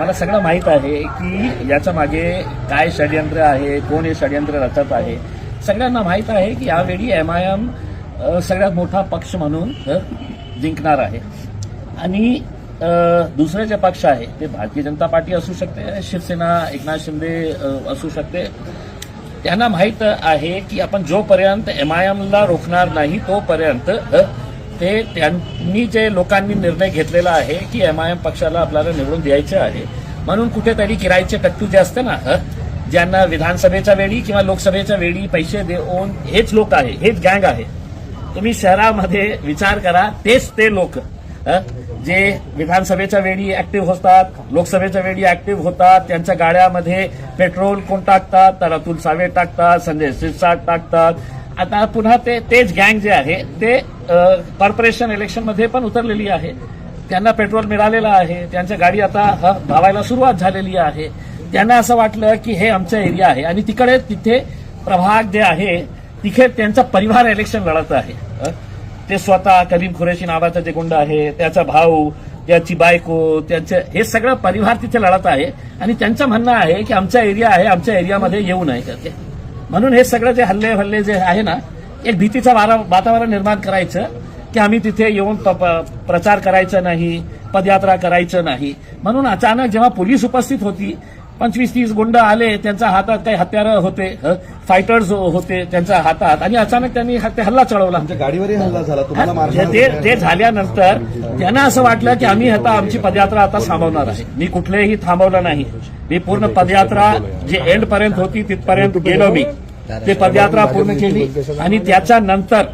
आम्हाला सगळं माहीत आहे की याच्या मागे काय षडयंत्र आहे, कोण हे षडयंत्र रचत आहे. सगळ्यांना माहीत आहे की यावेळी MIM सगळ्यात मोठा पक्ष म्हणून जिंकणार आहे. आणि दुसरे जे पक्ष आहे ते भारतीय जनता पार्टी असू शकते, शिवसेना, एकनाथ शिंदे असू शकते. त्यांना माहीत आहे की आपण जोपर्यंत MIMला रोखणार नाही तोपर्यंत ते त्यांनी जे लोकांनी निर्णय घेतलेला आहे की MIM पक्षाला आपल्याला निवडून द्यायचे आहे. म्हणून कुठेतरी किरायचे टट्टू जे असते ना, ज्यांना विधानसभेच्या वेळी किंवा लोकसभेच्या वेळी पैसे देऊन, हेच लोक आहे, हेच गँग आहे. तुम्ही शहरामध्ये विचार करा, तेच ते लोक जे विधानसभेच्या वेळी ऍक्टिव्ह होतात, लोकसभेच्या वेळी ऍक्टिव्ह होतात. त्यांच्या गाड्यामध्ये पेट्रोल कोण टाकतात, तर अतुल सावे टाकतात, संजय शिरसाट टाकतात. आता पुन्हा तेच गँग जे आहे ते कॉर्पोरेशन इलेक्शनमध्ये पण उतरलेली आहे. त्यांना पेट्रोल मिळालेलं आहे, त्यांच्या गाडी आता धावायला सुरुवात झालेली आहे. त्यांना असं वाटलं की हे आमचा एरिया आहे आणि तिथे प्रभाग जे आहे तिथे त्यांचा परिवार इलेक्शन लढत आहे. ते स्वतः कलीम खुरेशी नावाचा जे गुंड आहे, त्याचा भाऊ, त्याची बायको, त्यांचे हे सगळं परिवार तिथे लढत आहे. आणि त्यांचं म्हणणं आहे की आमचा एरिया आहे, आमच्या एरियामध्ये येऊ नये करते. म्हणून हे सगळं जे हल्ले जे आहे ना, एक भीतीचं वातावरण निर्माण करायचं की आम्ही तिथे येऊन प्रचार करायचा नाही, पदयात्रा करायचं नाही. म्हणून अचानक जेव्हा पोलीस उपस्थित होती, 25-30 गुंड आले, त्यांच्या हातात काही हत्यारं होते, फायटर्स होते त्यांच्या हातात, आणि अचानक त्यांनी हल्ला चढवला. गाडीवरही हल्ला झाला, तुम्हाला ते झाल्यानंतर त्यांना असं वाटलं की आम्ही आता आमची पदयात्रा आता थांबवणार आहे. मी कुठलेही थांबवलं नाही. मी पूर्ण पदयात्रा जे एंड पर्यंत होती तिथपर्यंत गेलो. मी ते पदयात्रा पूर्ण केली आणि त्याच्यानंतर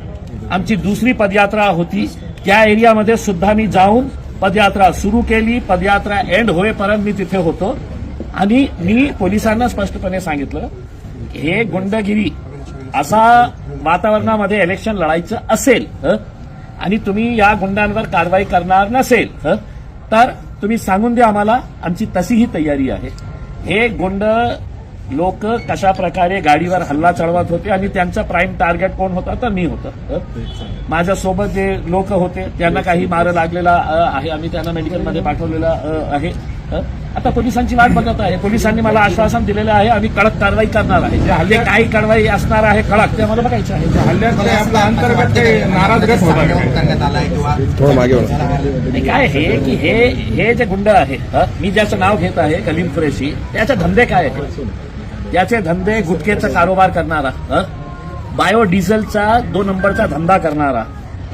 आमची दुसरी पदयात्रा होती. त्या एरियामध्ये सुद्धा मी जाऊन पदयात्रा सुरू केली. पदयात्रा एंड होईपर्यंत मी तिथे होतो आणि मी पोलिसांना स्पष्टपणे सांगितलं, हे गुंडगिरी असा वातावरणामध्ये इलेक्शन लढायचं असेल आणि तुम्ही या गुंडांवर कारवाई करणार नसेल तर तुम्ही सांगून द्या आम्हाला, आमची तशीही तयारी आहे. हे गुंड लोक कशा प्रकारे गाडीवर हल्ला चढवत होते आणि त्यांचा प्राईम टार्गेट कोण होता, तर मी होतं. माझ्यासोबत जे लोक होते त्यांना काही मार लागलेला आहे, आम्ही त्यांना मेडिकलमध्ये पाठवलेलं आहे. आता पोलिसांची वाट बघत आहे. पोलिसांनी मला आश्वासन दिलेलं आहे, आम्ही कडक कारवाई करणार आहे. जे हल्ले काही कारवाई असणार आहे कडक, ते मला बघायचं आहे. हल्ल्यामध्ये आपला अंतर्गत नाराजगत काय हे की हे जे गुंड आहे, मी ज्याचं नाव घेत आहे कलीम खुरेशी, त्याचे धंदे काय आहेत? त्याचे धंदे गुटखेचा कारोबार करणारा, बायोडिझेलचा 2 नंबरचा धंदा करणारा,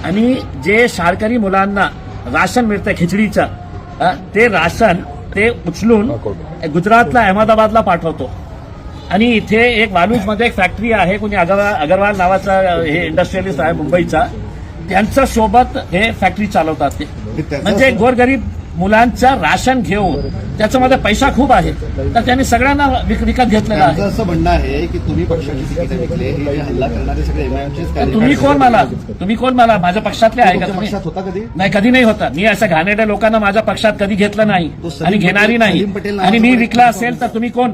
आणि जे शाळकरी मुलांना राशन मिळतं खिचडीचं, ते राशन ते उचलून गुजरातला अहमदाबादला पाठवतो. आणि इथे एक वालूजमध्ये एक फॅक्टरी आहे, कोणी अगरवाल नावाचा हे इंडस्ट्रियलिस्ट आहे मुंबईचा, त्यांच्या सोबत हे फॅक्टरी चालवतात. ते म्हणजे गोरगरीब मुलांचं राशन घेऊन त्याच्यामध्ये पैसा खूप आहे, तर त्यांनी सगळ्यांना विकत घेतलेला आहे. असं म्हणणं आहे की तुम्ही पक्षाची तिकीट विकले, हे हल्ला करणारे सगळे MIMचेच. तुम्ही कोण मला माझ्या पक्षातले आहे का? तुम्ही पक्षात होता कधी? नाही, कधी नाही होता. मी असं घाणेरड्या लोकांना माझ्या पक्षात कधी घेतलं नाही आणि घेणारी नाही. आणि मी विकला असेल तर तुम्ही कोण?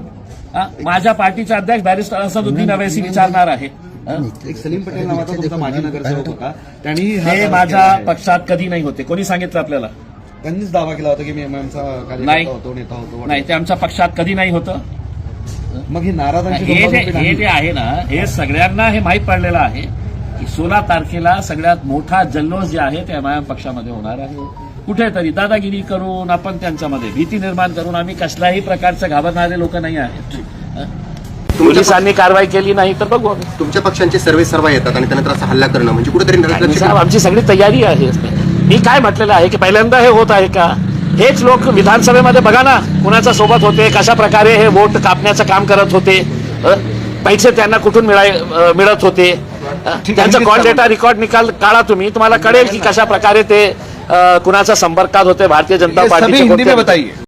माझ्या पार्टीचा अध्यक्ष बॅरिस्टर असदुद्दीन अवैसी विचारणार आहे. एक सलीम पटेल नावाचा तुमचा माजी नगरसेवक होता, त्यांनी हे माझ्या पक्षात कधी नाही होते. कोणी सांगितलं आपल्याला? त्यांनीच दावा केला होता की मी MIMचा कार्यकर्ता होतो, नेता होतो. नाही, ते आमच्या पक्षात कधी नाही होतं. मग ही नाराजांची हे जे आहे ना, हे सगळ्यांना हे माहीत पडलेलं आहे की 16 तारखेला सगळ्यात मोठा जल्लोष जे आहे ते MIM पक्षामध्ये होणार आहे. कुठेतरी दादागिरी करून, आपण त्यांच्यामध्ये भीती निर्माण करून, आम्ही कसल्याही प्रकारचे घाबरणारे लोक नाही आहेत. पोलिसांनी कारवाई केली नाही तर बघू. तुमच्या पक्षांचे सर्व येतात आणि त्यानंतर असा हल्ला करणं म्हणजे कुठेतरी आमची सगळी तयारी आहे. मी काय म्हटलेलं आहे की पहिल्यांदा हे होत आहे का? हेच लोक विधानसभेमध्ये बघा ना कुणाच्या सोबत होते, कशा प्रकारे हे वोट कापण्याचं काम करत होते, पैसे त्यांना कुठून मिळत होते. त्यांचा कॉल डेटा रेकॉर्ड काढा तुम्हाला कळेल की कशा प्रकारे ते कुणाच्या संपर्कात होते भारतीय जनता पार्टीचे.